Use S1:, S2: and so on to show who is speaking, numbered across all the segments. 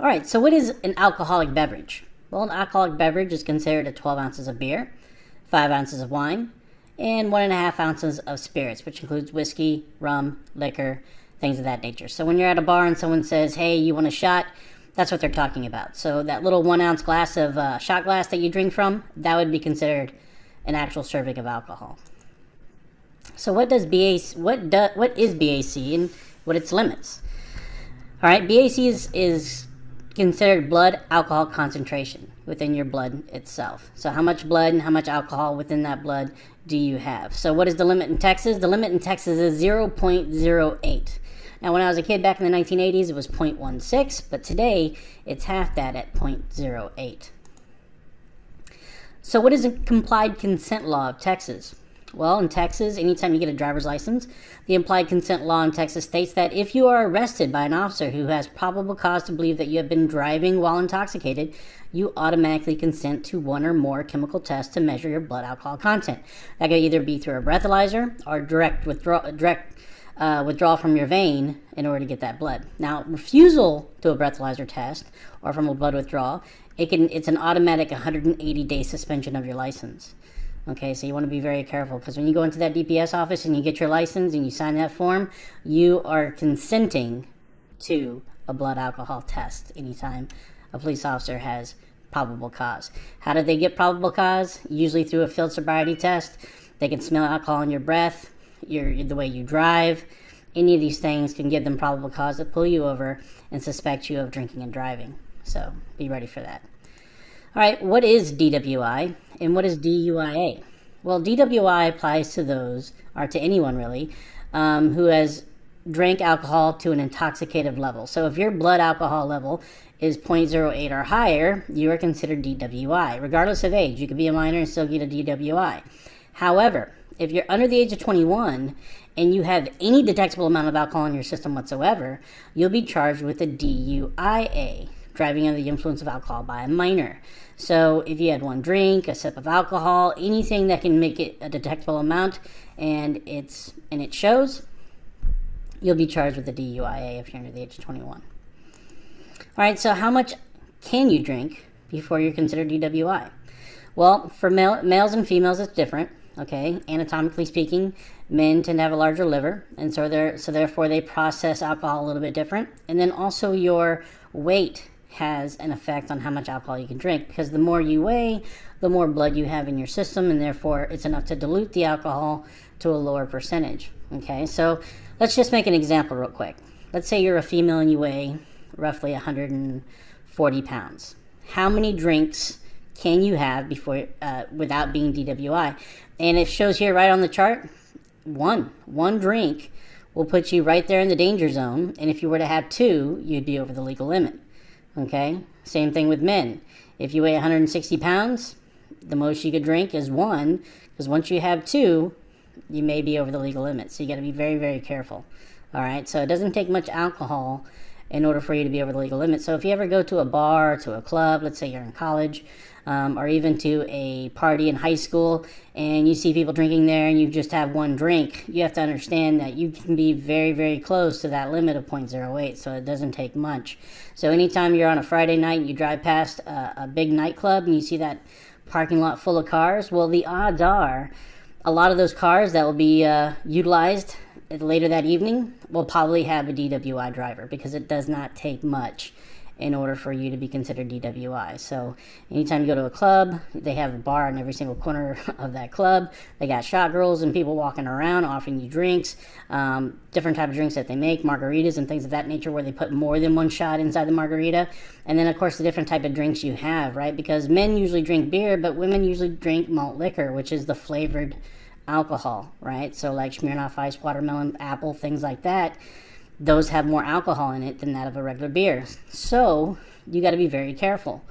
S1: All right, so what is an alcoholic beverage? Well, an alcoholic beverage is considered at 12 ounces of beer, 5 ounces of wine, and 1.5 ounces of spirits, which includes whiskey, rum, liquor, things of that nature. So when you're at a bar and someone says, hey, you want a shot? That's what they're talking about. So that little 1 ounce glass of shot glass that you drink from, that would be considered an actual serving of alcohol. So what is BAC and what its limits? All right, BAC is considered blood alcohol concentration within your blood itself. So how much blood and how much alcohol within that blood do you have? So what is the limit in Texas? The limit in Texas is 0.08. Now, when I was a kid back in the 1980s, it was 0.16, but today it's half that at 0.08. So what is a complied consent law of Texas? Well, in Texas, anytime you get a driver's license, the implied consent law in Texas states that if you are arrested by an officer who has probable cause to believe that you have been driving while intoxicated, you automatically consent to one or more chemical tests to measure your blood alcohol content. That could either be through a breathalyzer or direct withdrawal from your vein in order to get that blood. Now, refusal to a breathalyzer test or from a blood withdrawal, it's an automatic 180-day suspension of your license. Okay, so you want to be very careful, because when you go into that DPS office and you get your license and you sign that form, you are consenting to a blood alcohol test anytime a police officer has probable cause. How do they get probable cause? Usually through a field sobriety test. They can smell alcohol in your breath, the way you drive. Any of these things can give them probable cause to pull you over and suspect you of drinking and driving. So be ready for that. All right, what is DWI and what is DUIA? Well, DWI applies to those, or to anyone really, who has drank alcohol to an intoxicative level. So if your blood alcohol level is 0.08 or higher, you are considered DWI. Regardless of age, you could be a minor and still get a DWI. However, if you're under the age of 21 and you have any detectable amount of alcohol in your system whatsoever, you'll be charged with a DUIA, driving under the influence of alcohol by a minor. So if you had one drink, a sip of alcohol, anything that can make it a detectable amount, and it shows, you'll be charged with a DUIA if you're under the age of 21. All right, so how much can you drink before you're considered DWI? Well, for males and females, it's different. Okay, anatomically speaking, men tend to have a larger liver, and so therefore they process alcohol a little bit different. And then also your weight has an effect on how much alcohol you can drink, because the more you weigh, the more blood you have in your system, and therefore it's enough to dilute the alcohol to a lower percentage. Okay, so let's just make an example real quick. Let's say you're a female and you weigh roughly 140 pounds. How many drinks can you have before without being DWI? And it shows here right on the chart, one drink will put you right there in the danger zone, and if you were to have two, you'd be over the legal limit. Okay, same thing with men. If you weigh 160 pounds, the most you could drink is one, because once you have two, you may be over the legal limit. So you got to be very, very careful. All right, so it doesn't take much alcohol in order for you to be over the legal limit. So if you ever go to a bar, to a club, let's say you're in college, or even to a party in high school, and you see people drinking there and you just have one drink, you have to understand that you can be very, very close to that limit of 0.08, so it doesn't take much. So anytime you're on a Friday night and you drive past a big nightclub and you see that parking lot full of cars, well, the odds are a lot of those cars that will be utilized later that evening will probably have a DWI driver, because it does not take much in order for you to be considered DWI. So anytime you go to a club, they have a bar in every single corner of that club. They got shot girls and people walking around offering you drinks, different type of drinks that they make, margaritas and things of that nature, where they put more than one shot inside the margarita. And then of course the different type of drinks you have, right? Because men usually drink beer, but women usually drink malt liquor, which is the flavored alcohol, right? So like Smirnoff Ice, watermelon, apple, things like that, those have more alcohol in it than that of a regular beer. So you got to be very careful,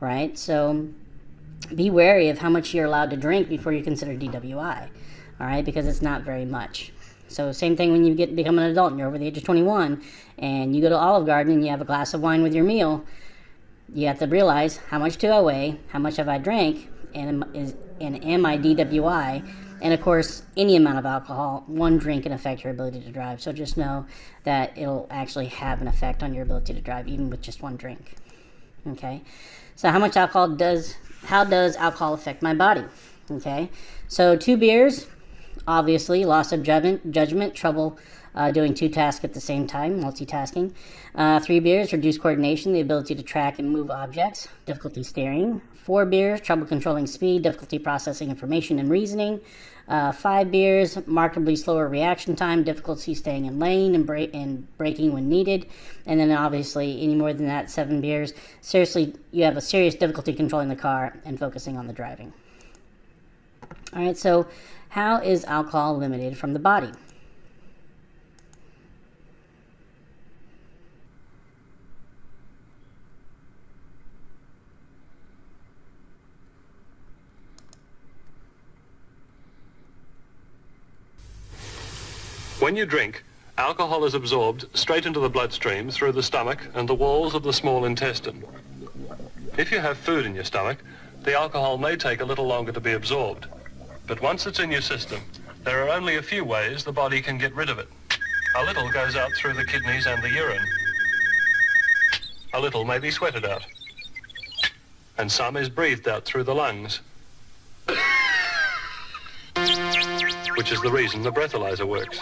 S1: right? So be wary of how much you're allowed to drink before you consider DWI, all right? Because it's not very much. So same thing when you become an adult and you're over the age of 21 and you go to Olive Garden and you have a glass of wine with your meal. You have to realize, how much do I weigh? How much have I drank? is an MIDWI, and of course, any amount of alcohol, one drink can affect your ability to drive. So just know that it'll actually have an effect on your ability to drive, even with just one drink. Okay, so how does alcohol affect my body? Okay, so 2 beers, obviously, loss of judgment, trouble doing 2 tasks at the same time, multitasking. 3 beers, reduced coordination, the ability to track and move objects, difficulty steering. 4 beers, trouble controlling speed, difficulty processing information and reasoning. 5 beers, markedly slower reaction time, difficulty staying in lane and braking when needed. And then obviously, any more than that, 7 beers, you have a serious difficulty controlling the car and focusing on the driving. All right, so how is alcohol eliminated from the body?
S2: When you drink, alcohol is absorbed straight into the bloodstream through the stomach and the walls of the small intestine. If you have food in your stomach, the alcohol may take a little longer to be absorbed. But once it's in your system, there are only a few ways the body can get rid of it. A little goes out through the kidneys and the urine. A little may be sweated out. And some is breathed out through the lungs, which is the reason the breathalyzer works.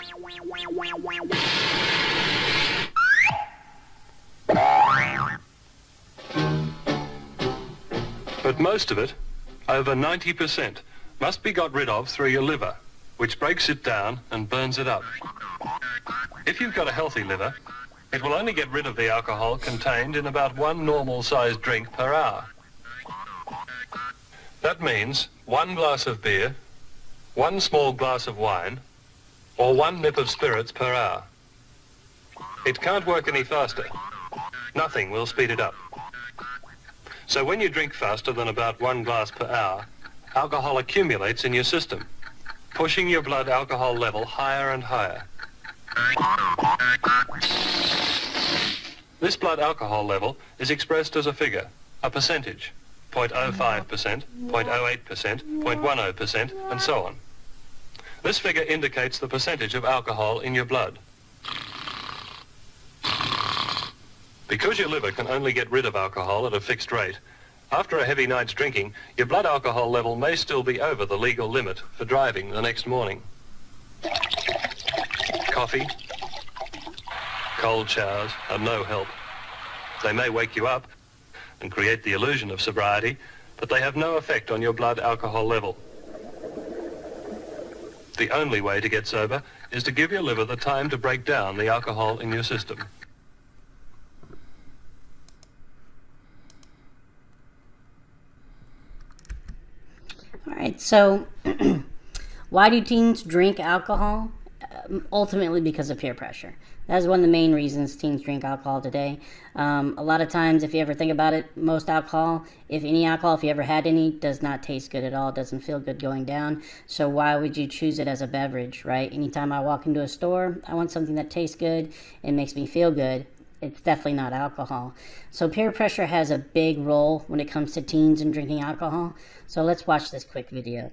S2: But most of it, over 90%, must be got rid of through your liver, which breaks it down and burns it up. If you've got a healthy liver, it will only get rid of the alcohol contained in about 1 normal-sized drink per hour. That means 1 glass of beer, 1 small glass of wine, or 1 nip of spirits per hour. It can't work any faster. Nothing will speed it up. So when you drink faster than about 1 glass per hour, alcohol accumulates in your system, pushing your blood alcohol level higher and higher. This blood alcohol level is expressed as a figure, a percentage, 0.05%, 0.08%, 0.10%, and so on. This figure indicates the percentage of alcohol in your blood. Because your liver can only get rid of alcohol at a fixed rate, after a heavy night's drinking, your blood alcohol level may still be over the legal limit for driving the next morning. Coffee, cold showers are no help. They may wake you up and create the illusion of sobriety, but they have no effect on your blood alcohol level. The only way to get sober is to give your liver the time to break down the alcohol in your system.
S1: All right, so why do teens drink alcohol? Ultimately because of peer pressure. That's one of the main reasons teens drink alcohol today. A lot of times, if you ever think about it, most alcohol, if any alcohol, if you ever had any, does not taste good at all, doesn't feel good going down. So why would you choose it as a beverage, right? Anytime I walk into a store, I want something that tastes good and makes me feel good. It's definitely not alcohol. So peer pressure has a big role when it comes to teens and drinking alcohol. So let's watch this quick video.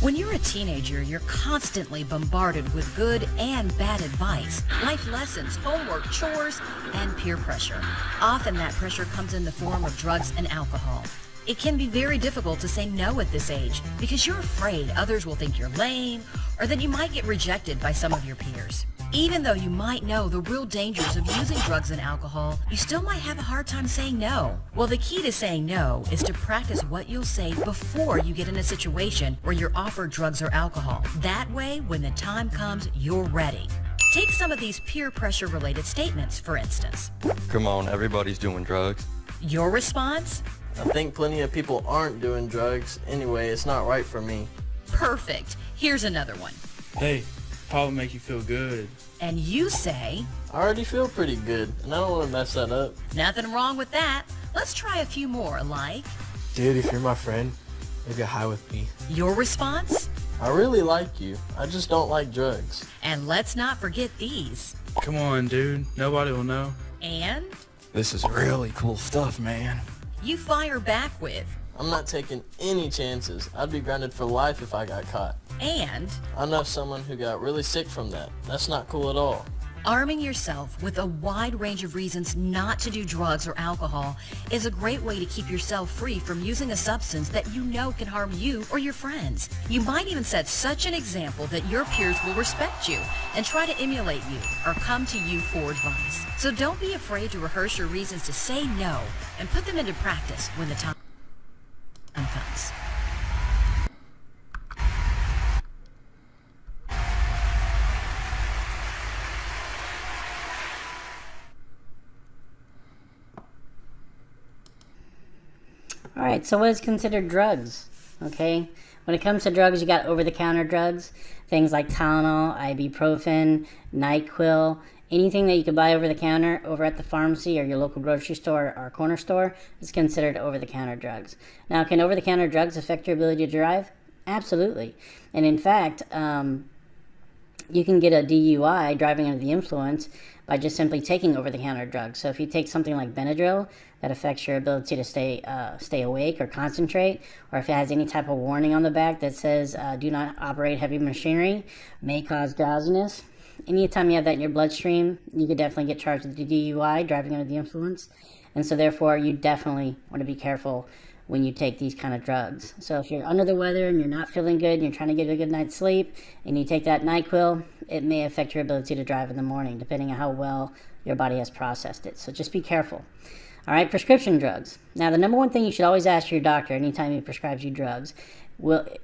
S3: When you're a teenager, you're constantly bombarded with good and bad advice, life lessons, homework, chores, and peer pressure. Often that pressure comes in the form of drugs and alcohol. It can be very difficult to say no at this age because you're afraid others will think you're lame or that you might get rejected by some of your peers. Even though you might know the real dangers of using drugs and alcohol, you still might have a hard time saying no. Well, the key to saying no is to practice what you'll say before you get in a situation where you're offered drugs or alcohol. That way, when the time comes, you're ready. Take some of these peer pressure related statements, for instance.
S4: Come on, everybody's doing drugs.
S3: Your response?
S5: I think plenty of people aren't doing drugs. Anyway, it's not right for me.
S3: Perfect. Here's another one.
S6: Hey, probably make you feel good.
S3: And you say,
S5: I already feel pretty good, and I don't want to mess that up.
S3: nothing wrong with that. Let's try a few more, like,
S7: Dude, if you're my friend, you'll get high with me.
S3: your response?
S5: I really like you. I just don't like drugs.
S3: And let's not forget these.
S6: Come on, dude. Nobody will know.
S3: And
S7: This is really cool stuff, man.
S3: you fire back with.
S5: I'm not taking any chances. I'd be grounded for life if I got caught.
S3: And
S5: I know someone who got really sick from that. That's not cool at all.
S3: arming yourself with a wide range of reasons not to do drugs or alcohol is a great way to keep yourself free from using a substance that you know can harm you or your friends. You might even set such an example that your peers will respect you and try to emulate you or come to you for advice. So don't be afraid to rehearse your reasons to say no and put them into practice when the time comes.
S1: All right, so what is considered drugs? Okay, when it comes to drugs, you got over-the-counter drugs, things like Tylenol, ibuprofen, NyQuil, anything that you can buy over the counter over at the pharmacy or your local grocery store or corner store is considered over-the-counter drugs. Now, can over-the-counter drugs affect your ability to drive? Absolutely. And in fact, you can get a DUI, driving under the influence, by just simply taking over-the-counter drugs. So if you take something like Benadryl, that affects your ability to stay awake or concentrate, or if it has any type of warning on the back that says do not operate heavy machinery, may cause drowsiness. Anytime you have that in your bloodstream, you could definitely get charged with the DUI, driving under the influence. And so therefore, you definitely want to be careful when you take these kind of drugs. So if you're under the weather and you're not feeling good and you're trying to get a good night's sleep and you take that NyQuil, it may affect your ability to drive in the morning, depending on how well your body has processed it. So just be careful. All right, prescription drugs. Now, the number one thing you should always ask your doctor anytime he prescribes you drugs,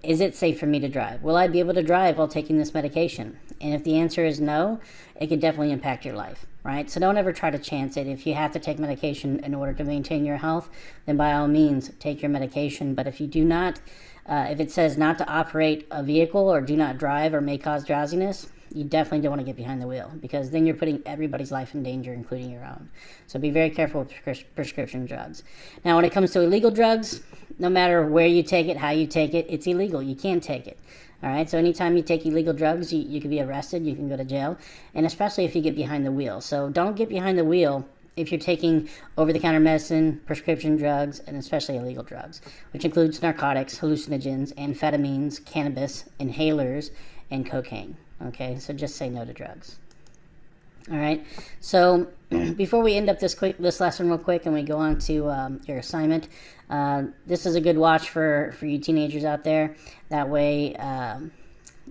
S1: is it safe for me to drive? Will I be able to drive while taking this medication? And if the answer is no, it could definitely impact your life, right? So don't ever try to chance it. If you have to take medication in order to maintain your health, then by all means, take your medication. But if you do not, if it says not to operate a vehicle or do not drive or may cause drowsiness, you definitely don't want to get behind the wheel, because then you're putting everybody's life in danger, including your own. So be very careful with prescription drugs. Now, when it comes to illegal drugs, no matter where you take it, how you take it, it's illegal. You can't take it. All right, so anytime you take illegal drugs, you can be arrested, you can go to jail, and especially if you get behind the wheel. So don't get behind the wheel if you're taking over-the-counter medicine, prescription drugs, and especially illegal drugs, which includes narcotics, hallucinogens, amphetamines, cannabis, inhalers, and cocaine. Okay, so just say no to drugs. All right, so before we end up this lesson real quick and we go on to your assignment, this is a good watch for you teenagers out there. That way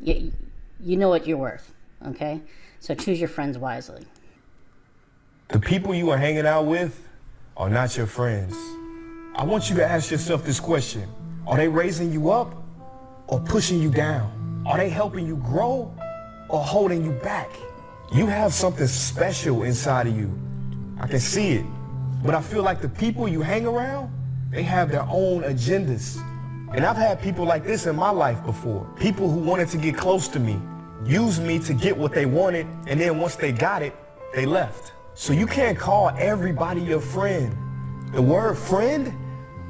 S1: you know what you're worth, okay? So choose your friends wisely.
S8: The people you are hanging out with are not your friends. I want you to ask yourself this question. Are they raising you up or pushing you down? Are they helping you grow or holding you back? You have something special inside of you. I can see it. But I feel like the people you hang around, they have their own agendas. And I've had people like this in my life before. People who wanted to get close to me, used me to get what they wanted, and then once they got it, they left. So you can't call everybody your friend. The word friend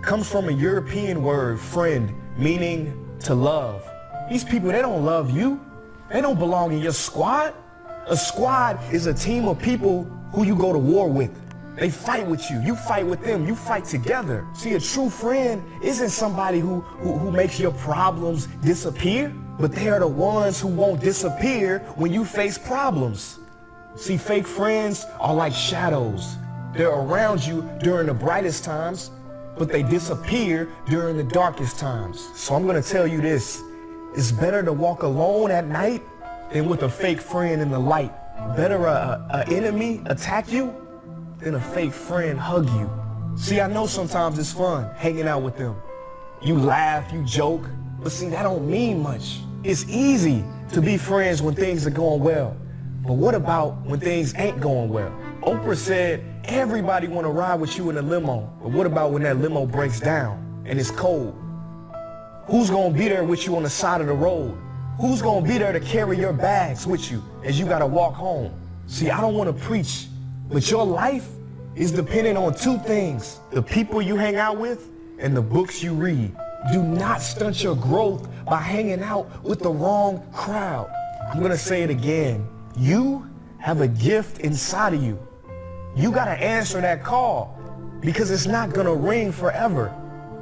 S8: comes from a European word, friend, meaning to love. These people, they don't love you. They don't belong in your squad. A squad is a team of people who you go to war with. They fight with you. You fight with them. You fight together. See, a true friend isn't somebody who makes your problems disappear, but they are the ones who won't disappear when you face problems. See, fake friends are like shadows. They're around you during the brightest times, but they disappear during the darkest times. So I'm going to tell you this. It's better to walk alone at night than with a fake friend in the light. Better an enemy attack you than a fake friend hug you. See, I know sometimes it's fun hanging out with them. You laugh, you joke, but see, that don't mean much. It's easy to be friends when things are going well. But what about when things ain't going well? Oprah said everybody want to ride with you in a limo. But what about when that limo breaks down and it's cold? Who's going to be there with you on the side of the road? Who's going to be there to carry your bags with you as you got to walk home? See, I don't want to preach, but your life is dependent on two things: the people you hang out with and the books you read. Do not stunt your growth by hanging out with the wrong crowd. I'm going to say it again. You have a gift inside of you. You got to answer that call. because it's not gonna ring forever.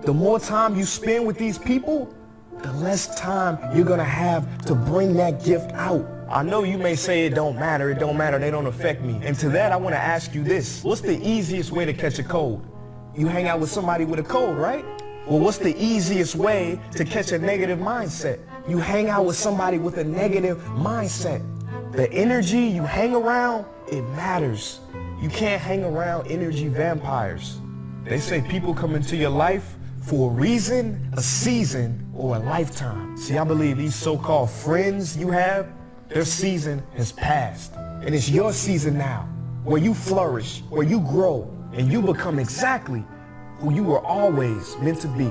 S8: The more time you spend with these people, the less time you're gonna have to bring that gift out. I know you may say it don't matter, they don't affect me. And to that, I wanna ask you this. What's the easiest way to catch a cold? You hang out with somebody with a cold, right? Well, what's the easiest way to catch a negative mindset? You hang out with somebody with a negative mindset. The energy you hang around, it matters. You can't hang around energy vampires. They say people come into your life for a reason, a season, or a lifetime. See, I believe these so-called friends you have, their season has passed. And it's your season now, where you flourish, where you grow, and you become exactly who you were always meant to be.